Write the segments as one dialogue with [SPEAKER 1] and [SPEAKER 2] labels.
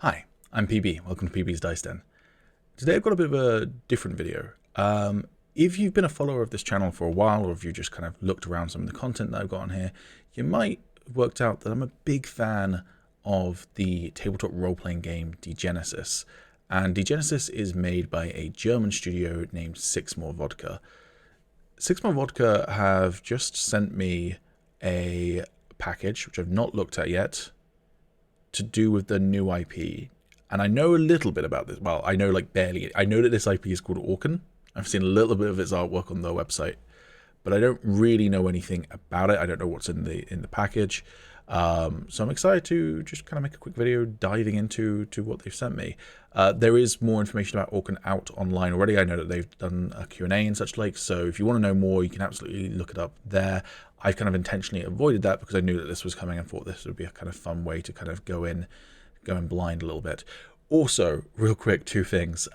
[SPEAKER 1] Hi, I'm PB. Welcome to PB's Dice Den. Today I've got a bit of a different video. If you've been a follower of this channel for a while, or if you just kind of looked around some of the content that I've got on here, you might have worked out that I'm a big fan of the tabletop role-playing game Degenesis. And Degenesis is made by a German studio named SixMoreVodka. SixMoreVodka have just sent me a package, which I've not looked at yet, to do with the new IP. And I know a little bit about this. Well, I know like barely. I know that this IP is called Orken. I've seen a little bit of its artwork on their website, but I don't really know anything about it. I don't know what's in the package. So I'm excited to just kind of make a quick video diving into what they've sent me. There is more information about Orken out online already. I know that they've done a Q&A and such like, so if you want to know more, you can absolutely look it up there. I've kind of intentionally avoided that because I knew that this was coming and thought this would be a kind of fun way to kind of go in blind a little bit. Also, real quick, two things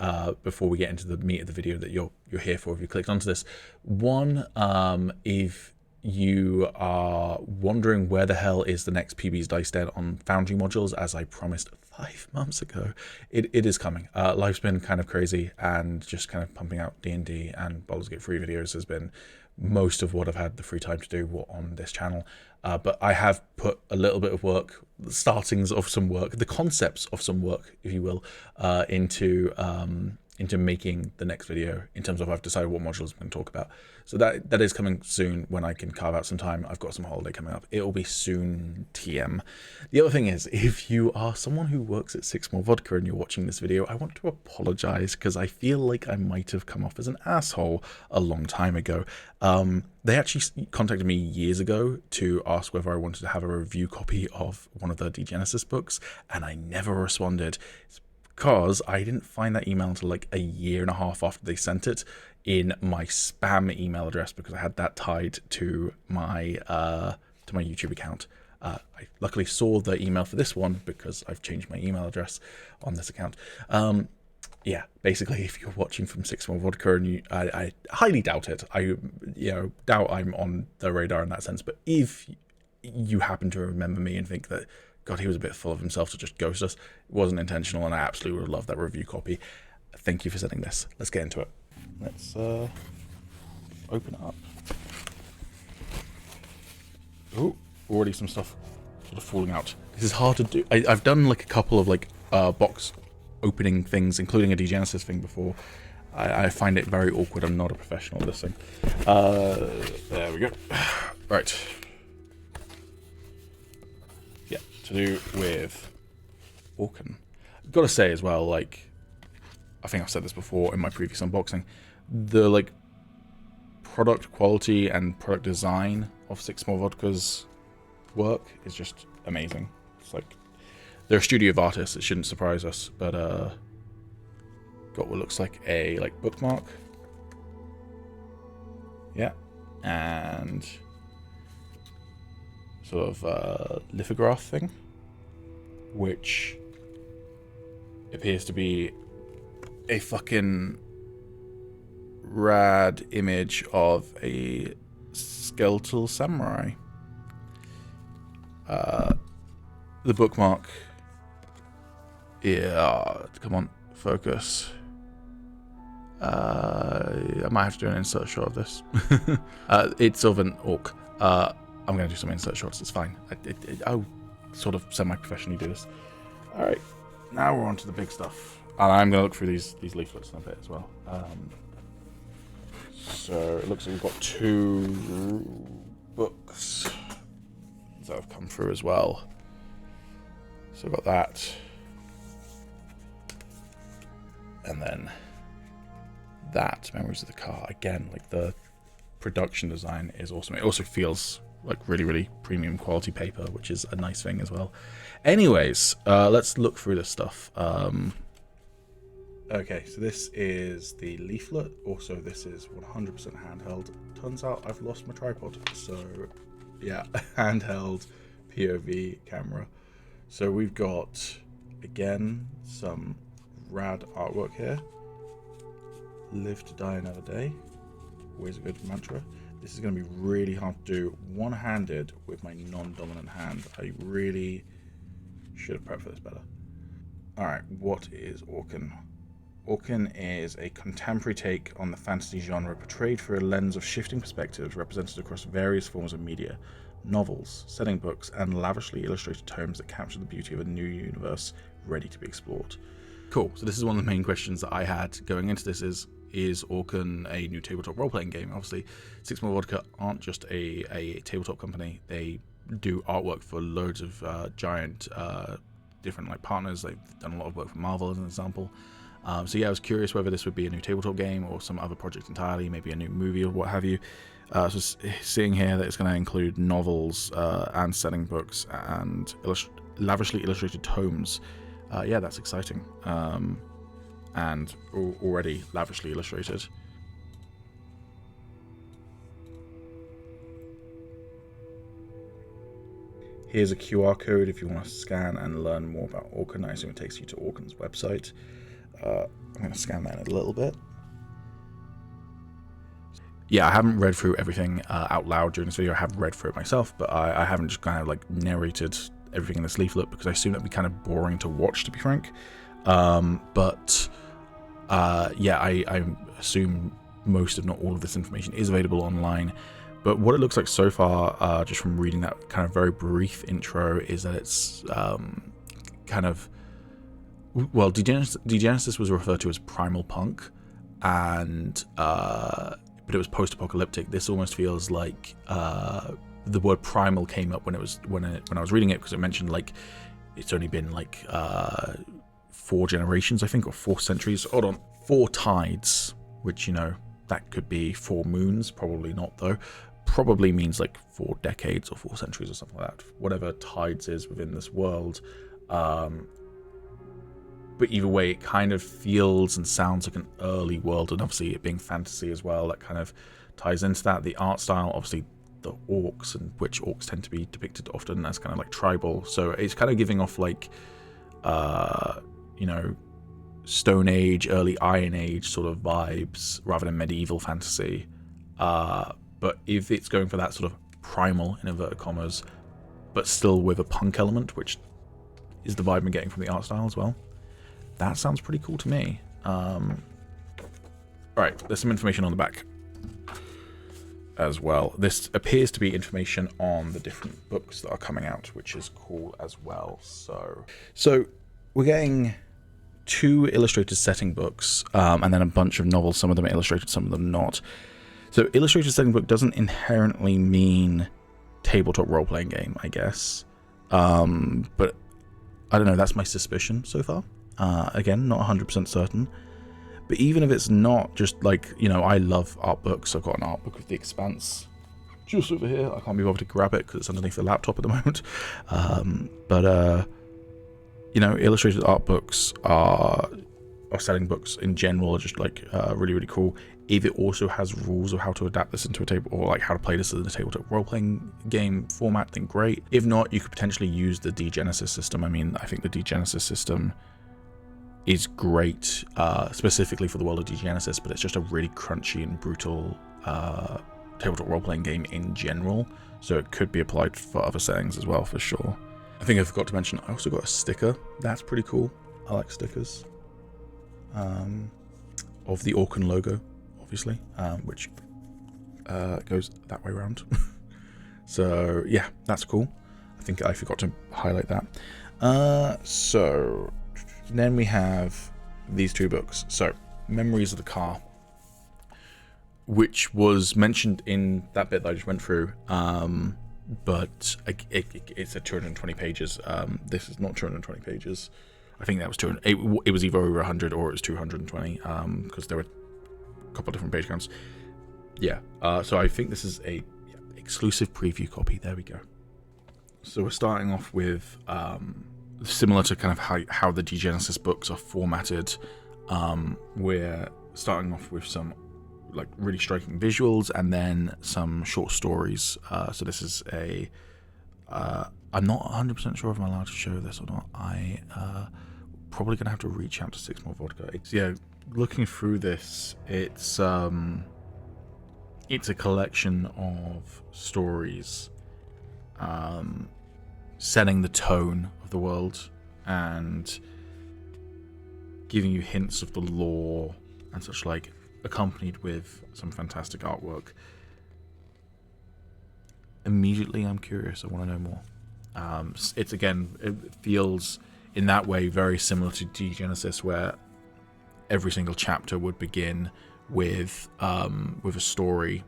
[SPEAKER 1] before we get into the meat of the video that you're here for if you clicked onto this. One, if you are wondering where the hell is the next PB's Dice Den on Foundry modules, as I promised 5 months ago, it is coming. Life's been kind of crazy, and just kind of pumping out D&D and Baldur's Gate 3 videos has been most of what I've had the free time to do on this channel. But I have put a little bit of work, the startings of some work, the concepts of some work, if you will, into making the next video, in terms of I've decided what modules I'm going to talk about. So that is coming soon when I can carve out some time. I've got some holiday coming up. It will be soon TM. The other thing is, if you are someone who works at SixMoreVodka and you're watching this video, I want to apologize because I feel like I might have come off as an asshole a long time ago. They actually contacted me years ago to ask whether I wanted to have a review copy of one of the Degenesis books, and I never responded. It's because I didn't find that email until like a year and a half after they sent it in my spam email address, because I had that tied to my YouTube account. I luckily saw the email for this one because I've changed my email address on this account. Yeah, basically, if you're watching from SixMoreVodka, and I highly doubt it. I doubt I'm on the radar in that sense. But if you happen to remember me and think that, God, he was a bit full of himself to just ghost us, it wasn't intentional, and I absolutely would love that review copy. Thank you for sending this. Let's get into it. Let's open it up. Oh, already some stuff sort of falling out. This is hard to do. I've done like a couple of like box opening things, including a Degenesis thing before. I find it very awkward. I'm not a professional at this thing. There we go. Right. Yeah, to do with Orken. Got to say as well, like, I think I've said this before in my previous unboxing, the like product quality and product design of SixMoreVodka's work is just amazing. It's like, they're a studio of artists. It shouldn't surprise us, but got what looks like a bookmark. Yeah, and sort of lithograph thing, which appears to be a fucking rad image of a skeletal samurai. The bookmark, yeah, come on, focus. I might have to do an insert shot of this. It's of an orc. I'm going to do some insert shots, it's fine. I'll sort of semi-professionally do this. Alright, now we're on to the big stuff. And I'm going to look through these leaflets in a bit as well. So it looks like we've got 2 books that have come through as well. So we've got that. And then that, Memories of the Khar. Again, like, the production design is awesome. It also feels like really, really premium quality paper, which is a nice thing as well. Anyways, let's look through this stuff. Okay, so this is the leaflet. Also, this is 100% handheld. Turns out I've lost my tripod. So, yeah, handheld POV camera. So we've got, again, some rad artwork here. Live to die another day. Always a good mantra. This is going to be really hard to do one-handed with my non-dominant hand. I really should have prepped for this better. Alright, what is Orken? Orken is a contemporary take on the fantasy genre portrayed through a lens of shifting perspectives represented across various forms of media, novels, setting books, and lavishly illustrated tomes that capture the beauty of a new universe ready to be explored. Cool, so this is one of the main questions that I had going into this is Orken a new tabletop role-playing game? Obviously, SixMoreVodka aren't just a tabletop company. They do artwork for loads of giant different like partners. They've done a lot of work for Marvel as an example. So yeah, I was curious whether this would be a new tabletop game or some other project entirely, maybe a new movie or what have you. So seeing here that it's going to include novels and setting books and lavishly illustrated tomes. Yeah, that's exciting. And already lavishly illustrated. Here's a QR code if you want to scan and learn more about Orken. I assume it takes you to Orken's website. I'm going to scan that in a little bit. Yeah, I haven't read through everything out loud during this video. I have read through it myself, but I haven't just kind of like narrated everything in this leaflet because I assume that'd be kind of boring to watch, to be frank. Yeah, I assume most, if not all of this information is available online. But what it looks like so far, just from reading that kind of very brief intro, is that it's kind of... Well, Degenesis was referred to as primal punk, and but it was post-apocalyptic. This almost feels like the word primal came up when I was reading it, because it mentioned like it's only been like 4 generations, I think, or 4 centuries. Hold on, 4 tides, which, you know, that could be 4 moons. Probably not, though. Probably means like 4 decades or 4 centuries or something like that. Whatever tides is within this world. But either way, it kind of feels and sounds like an early world, and obviously it being fantasy as well, that kind of ties into that. The art style, obviously the orcs, and which orcs tend to be depicted often as kind of like tribal, so it's kind of giving off like you know, Stone Age, early Iron Age sort of vibes rather than medieval fantasy. But if it's going for that sort of primal, in inverted commas, but still with a punk element, which is the vibe I'm getting from the art style as well, that sounds pretty cool to me. Alright, there's some information on the back as well. This appears to be information on the different books that are coming out, which is cool as well. So we're getting 2 illustrated setting books, and then a bunch of novels. Some of them are illustrated, some of them not. So illustrated setting book doesn't inherently mean tabletop role-playing game, I guess. But I don't know, that's my suspicion so far. Again, not 100% certain. But even if it's not, just like, you know, I love art books. I've got an art book of The Expanse just over here. I can't be bothered to grab it because it's underneath the laptop at the moment. You know, illustrated art books or setting books in general are just like really, really cool. If it also has rules of how to adapt this into a table, or like how to play this in a tabletop role-playing game format, then great. If not, you could potentially use the Degenesis system. I mean, I think the Degenesis system is great, specifically for the world of Degenesis, but it's just a really crunchy and brutal tabletop role-playing game in general, so it could be applied for other settings as well, for sure. I think I forgot to mention, I also got a sticker. That's pretty cool. I like stickers. Of the Orken logo, obviously, which goes that way around. So, yeah, that's cool. I think I forgot to highlight that. So, then we have these 2 books. So, Memories of the Khar, which was mentioned in that bit that I just went through. But it's at 220 pages. This is not 220 pages. I think that was 200. It was either over 100 or it was 220, because there were a couple of different page counts. Yeah. So I think this is a exclusive preview copy. There we go. So we're starting off with similar to kind of how the Degenesis books are formatted. We're starting off with some like really striking visuals and then some short stories. So this is I'm not 100% sure if I'm allowed to show this or not. I probably gonna have to reach out to SixMoreVodka. Yeah, looking through this, it's a collection of stories setting the tone of the world, and giving you hints of the lore and such like, accompanied with some fantastic artwork. Immediately I'm curious, I want to know more. It's again, it feels in that way very similar to Degenesis, where every single chapter would begin with a story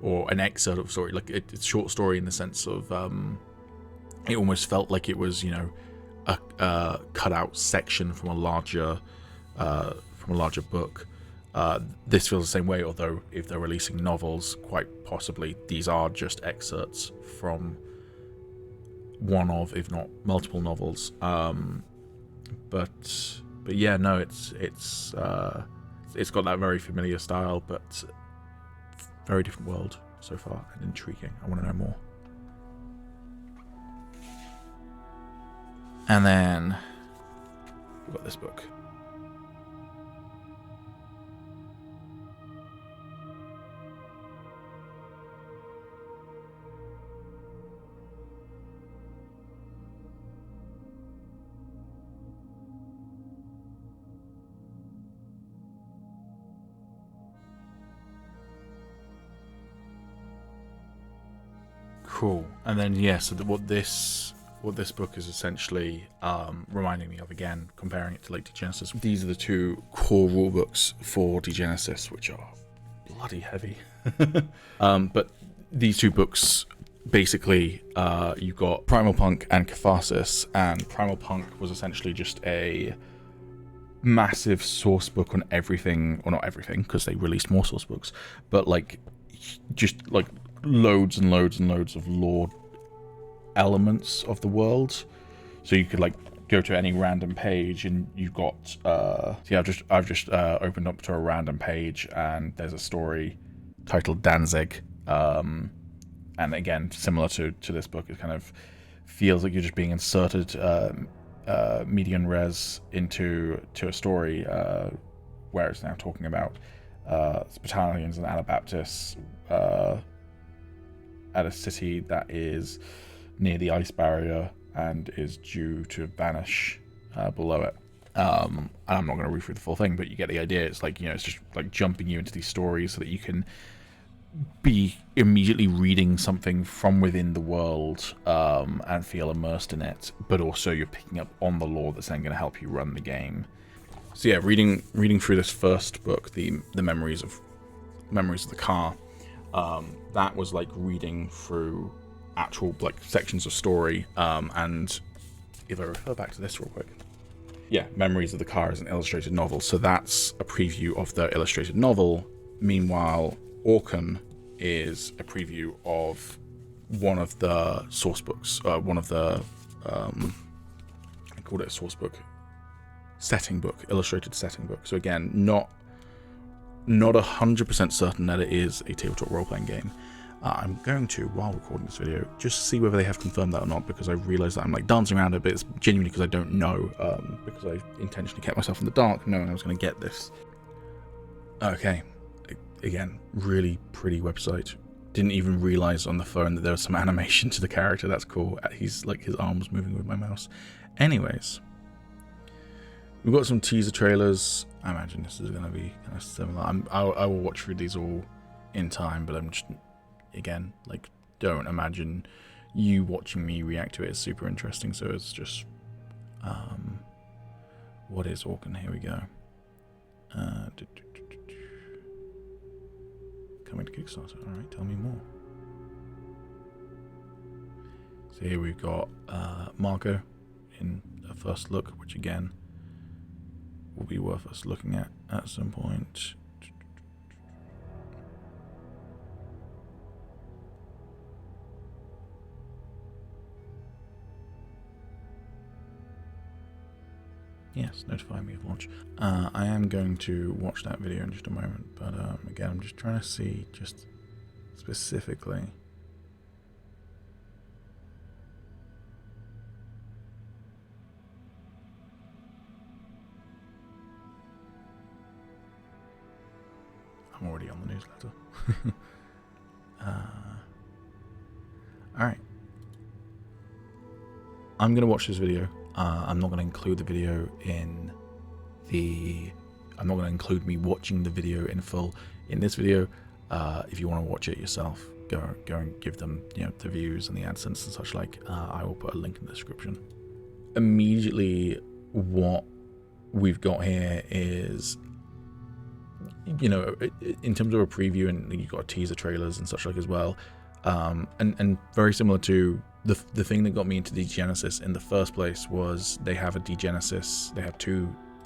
[SPEAKER 1] or an excerpt of a story, like it's a short story in the sense of it almost felt like it was, you know, a cut out section from a larger book. This feels the same way, although if they're releasing novels, quite possibly these are just excerpts from one of, if not multiple novels. But yeah, no, it's got that very familiar style, but very different world so far, and intriguing. I want to know more. And then we've got this book. Cool. And then yeah, so what this book is essentially reminding me of, again, comparing it to like Degenesis. These are the two core rule books for Degenesis, which are bloody heavy. But these two books, basically, you've got Primal Punk and Catharsis, and Primal Punk was essentially just a massive source book on everything, or not everything, because they released more source books, but like just like loads and loads and loads of lore elements of the world. So you could like go to any random page and you've got see, I've just opened up to a random page and there's a story titled Danzig, and again, similar to this book, it kind of feels like you're just being inserted median res into a story where it's now talking about battalions and Anabaptists at a city that is near the ice barrier and is due to vanish below it. And I'm not going to read through the full thing, but you get the idea. It's like, you know, it's just like jumping you into these stories so that you can be immediately reading something from within the world and feel immersed in it, but also you're picking up on the lore that's then going to help you run the game. So yeah, reading through this first book, the memories of the Khar, that was like reading through actual like sections of story, and if I refer back to this real quick, yeah, Memories of the Khar is an illustrated novel, so that's a preview of the illustrated novel. Meanwhile, Orken is a preview of one of the source books, one of the I called it a source book, setting book, illustrated setting book. So again, not 100% certain that it is a tabletop role-playing game. I'm going to, while recording this video, just see whether they have confirmed that or not, because I realize that I'm like dancing around it, but it's genuinely because I don't know, because I intentionally kept myself in the dark knowing I was going to get this. Okay, again, really pretty website. Didn't even realize on the phone that there was some animation to the character. That's cool. He's like, his arms moving with my mouse. Anyways, we've got some teaser trailers. I imagine this is going to be kind of similar. I will watch through these all in time, but I'm just, again, like, don't imagine you watching me react to it is super interesting. So it's just, what is Orken? Here we go. Coming to Kickstarter. All right, tell me more. So here we've got Marco in a first look, which again will be worth us looking at some point. Yes, notify me of launch. I am going to watch that video in just a moment, but again, I'm just trying to see just specifically. I'm already on the newsletter. Alright. I'm going to watch this video. I'm not going to include the video in I'm not going to include me watching the video in full in this video. If you want to watch it yourself, go and give them, the views and the AdSense and such like. I will put a link in the description. Immediately, what we've got here is, in terms of a preview, and you've got teaser trailers and such like as well, and very similar to the thing that got me into Degenesis in the first place was they have two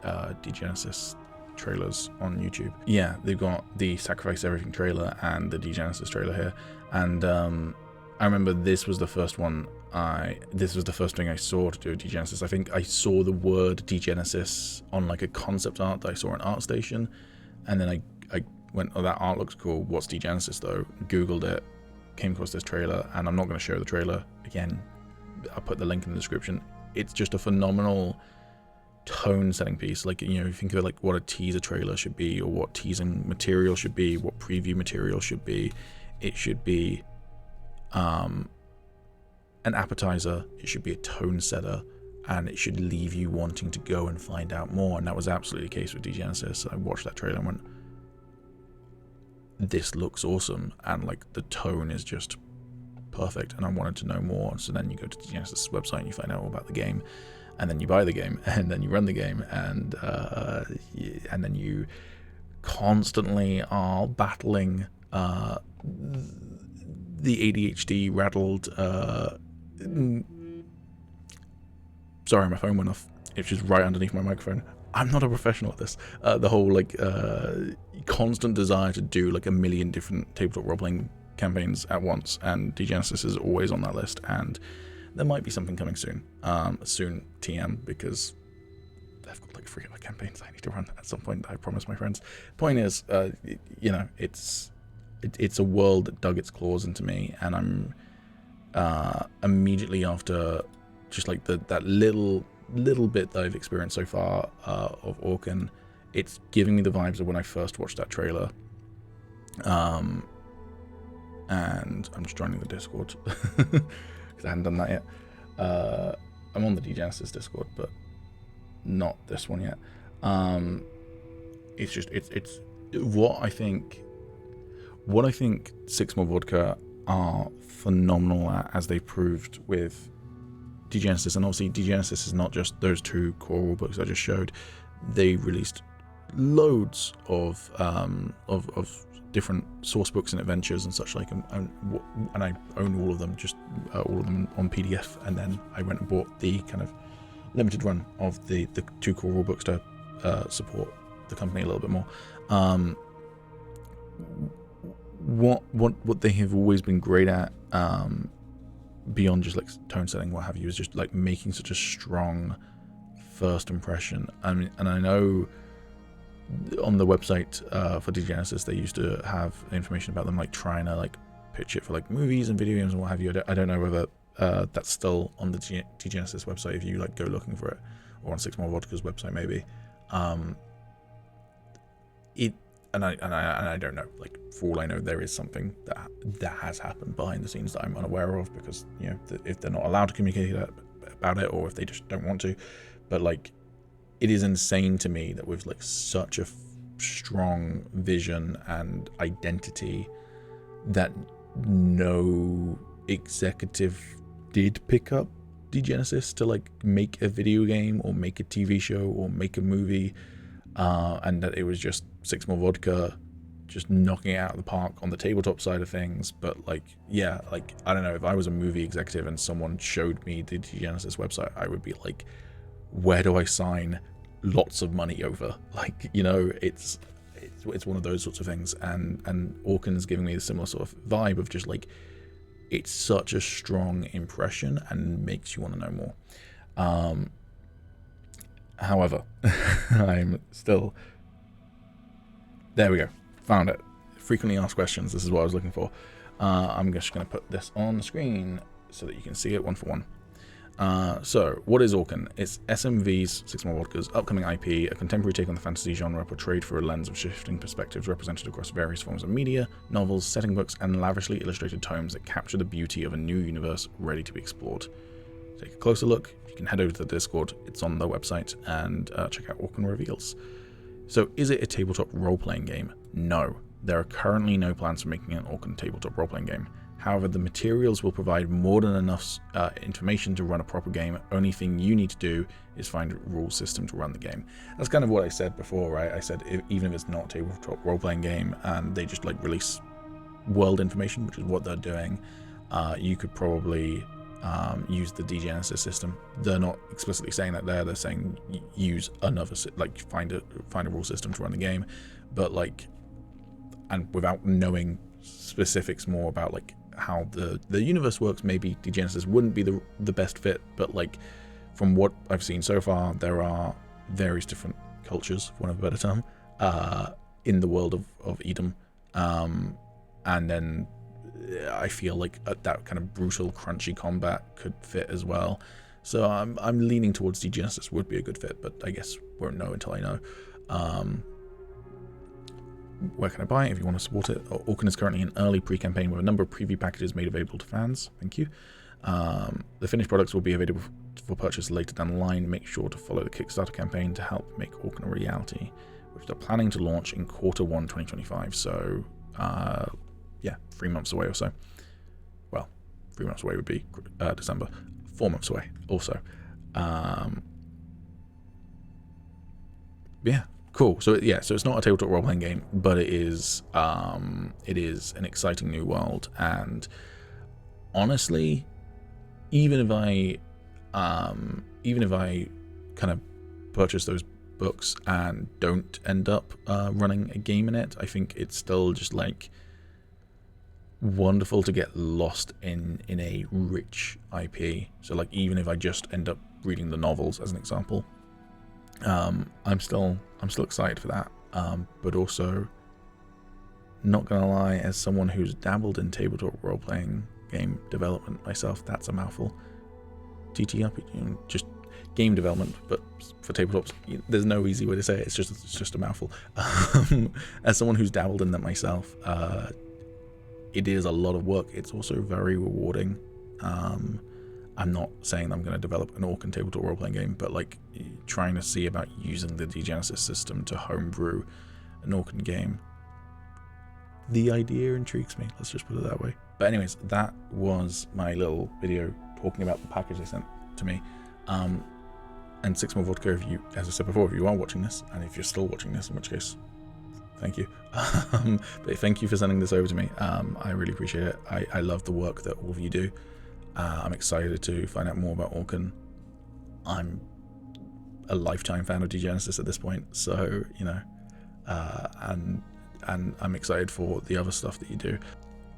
[SPEAKER 1] Degenesis trailers on YouTube. Yeah, they've got the Sacrifice Everything trailer and the Degenesis trailer here, and I remember this was the first thing I saw to do with Degenesis. I think I saw the word Degenesis on like a concept art that I saw in ArtStation, and then I went, oh, that art looks cool, what's Degenesis though? Googled it, came across this trailer, and I'm not going to show the trailer again. I'll put the link in the description. It's just a phenomenal tone setting piece. Like, you think of it like what a teaser trailer should be, or what teasing material should be, what preview material should be. It should be an appetizer, it should be a tone setter, and it should leave you wanting to go and find out more. And that was absolutely the case with Degenesis. I watched that trailer and went, this looks awesome, and like the tone is just perfect, and I wanted to know more. So then you go to Degenesis' website and you find out all about the game, and then you buy the game, and then you run the game, and then you constantly are battling the ADHD rattled. Sorry, my phone went off. It's just right underneath my microphone. I'm not a professional at this. The whole constant desire to do like a million different tabletop role-playing campaigns at once, and Degenesis is always on that list, and there might be something coming soon. Soon TM, because I've got like 3 other campaigns I need to run at some point, I promise my friends. Point is, it's a world that dug its claws into me, and I'm immediately after just like that little bit that I've experienced so far of Orken, it's giving me the vibes of when I first watched that trailer. And I'm just joining the Discord because I hadn't done that yet. I'm on the Degenesis Discord, but not this one yet. It's what I think SixMoreVodka are phenomenal at, as they proved with Degenesis. And obviously Degenesis is not just those 2 core rule books I just showed. They released loads of different source books and adventures and such like, and I own all of them, just all of them on PDF. And then I went and bought the kind of limited run of the 2 core rule books to support the company a little bit more. What they have always been great at, beyond just like tone setting, what have you, is just like making such a strong first impression. I mean, and I know on the website for Degenesis, they used to have information about them like trying to like pitch it for like movies and video games and what have you. I don't know whether that's still on the Degenesis website if you like go looking for it, or on SixMoreVodka's website maybe. And I don't know, like for all I know, there is something that has happened behind the scenes that I'm unaware of, because if they're not allowed to communicate about it, or if they just don't want to. But like, it is insane to me that with like such a strong vision and identity, that no executive did pick up Degenesis to like make a video game or make a TV show or make a movie, and that it was just SixMoreVodka just knocking it out of the park on the tabletop side of things. But like, yeah, like I don't know, if I was a movie executive and someone showed me the Degenesis website, I would be like, where do I sign lots of money over? Like, it's one of those sorts of things. And Orken is giving me a similar sort of vibe of just like, it's such a strong impression and makes you want to know more. However, I'm still, there we go, found it. Frequently asked questions, this is what I was looking for. I'm just going to put this on the screen so that you can see it one for one. So, what is Orken? It's SMV's, SixMoreVodka's upcoming IP, a contemporary take on the fantasy genre portrayed through a lens of shifting perspectives represented across various forms of media, novels, setting books, and lavishly illustrated tomes that capture the beauty of a new universe ready to be explored. take a closer look, you can head over to the Discord. It's on the website, and check out Orken Reveals. So is it a tabletop role-playing game? No. There are currently no plans for making an Orken tabletop role-playing game. However, the materials will provide more than enough information to run a proper game. Only thing you need to do is find a rule system to run the game. That's kind of what I said before, right? I said even if it's not a tabletop role-playing game and they just like release world information, which is what they're doing, you could probably use the Degenesis system. They're not explicitly saying that there. They're saying use another, like find a rule system to run the game, but like, and without knowing specifics more about like how the universe works, maybe Degenesis wouldn't be the best fit, but like from what I've seen so far, there are various different cultures, for want of a better term, in the world of Edom, and then I feel like that kind of brutal, crunchy combat could fit as well. So I'm leaning towards Degenesis would be a good fit, but I guess won't know until I know. Where can I buy it if you want to support it? Orken is currently in early pre-campaign with a number of preview packages made available to fans. Thank you. The finished products will be available for purchase later down the line. Make sure to follow the Kickstarter campaign to help make Orken a reality, which they're planning to launch in Q1 2025. So, yeah, 3 months away or so. Well, 3 months away would be December. 4 months away also. Yeah. Cool. So yeah, so it's not a tabletop role-playing game, but it is an exciting new world. And honestly, even if I kind of purchase those books and don't end up running a game in it, I think it's still just like wonderful to get lost in a rich IP. So like even if I just end up reading the novels as an example, I'm still excited for that, but also not gonna lie, as someone who's dabbled in tabletop role-playing game development myself, that's a mouthful. TTRPG, just game development, but for tabletops, there's no easy way to say it. It's just a mouthful. As someone who's dabbled in that myself, it is a lot of work. It's also very rewarding. I'm not saying I'm going to develop an Orken tabletop role-playing game, but like trying to see about using the Degenesis system to homebrew an Orken game. The idea intrigues me, let's just put it that way. But anyways, that was my little video talking about the package they sent to me. And SixMoreVodka, if you, as I said before, if you are watching this, and if you're still watching this, in which case, thank you. But thank you for sending this over to me. I really appreciate it. I love the work that all of you do. I'm excited to find out more about Orken. I'm a lifetime fan of Degenesis at this point, so you know, and I'm excited for the other stuff that you do.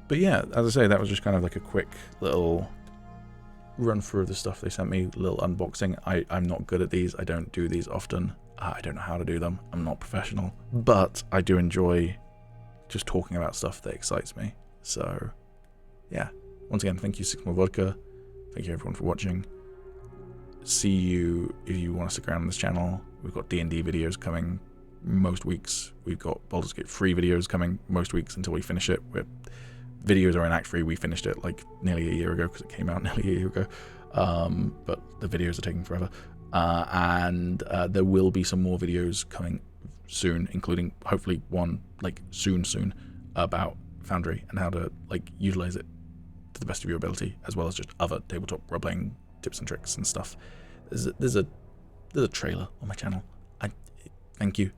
[SPEAKER 1] But yeah, as I say, that was just kind of like a quick little run through of the stuff they sent me, a little unboxing. I'm not good at these. I don't do these often. I don't know how to do them. I'm not professional, but I do enjoy just talking about stuff that excites me. So yeah. Once again, thank you, SixMoreVodka. Thank you, everyone, for watching. See you if you want to stick around on this channel. We've got D&D videos coming most weeks. We've got Baldur's Gate 3 videos coming most weeks until we finish it. Videos are in Act 3. We finished it like nearly a year ago because it came out nearly a year ago. But the videos are taking forever. And there will be some more videos coming soon, including hopefully one like soon about Foundry and how to like utilize it to the best of your ability, as well as just other tabletop role-playing tips and tricks and stuff. There's a trailer on my channel. Thank you.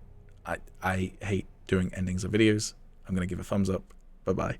[SPEAKER 1] I hate doing endings of videos. I'm gonna give a thumbs up. Bye bye.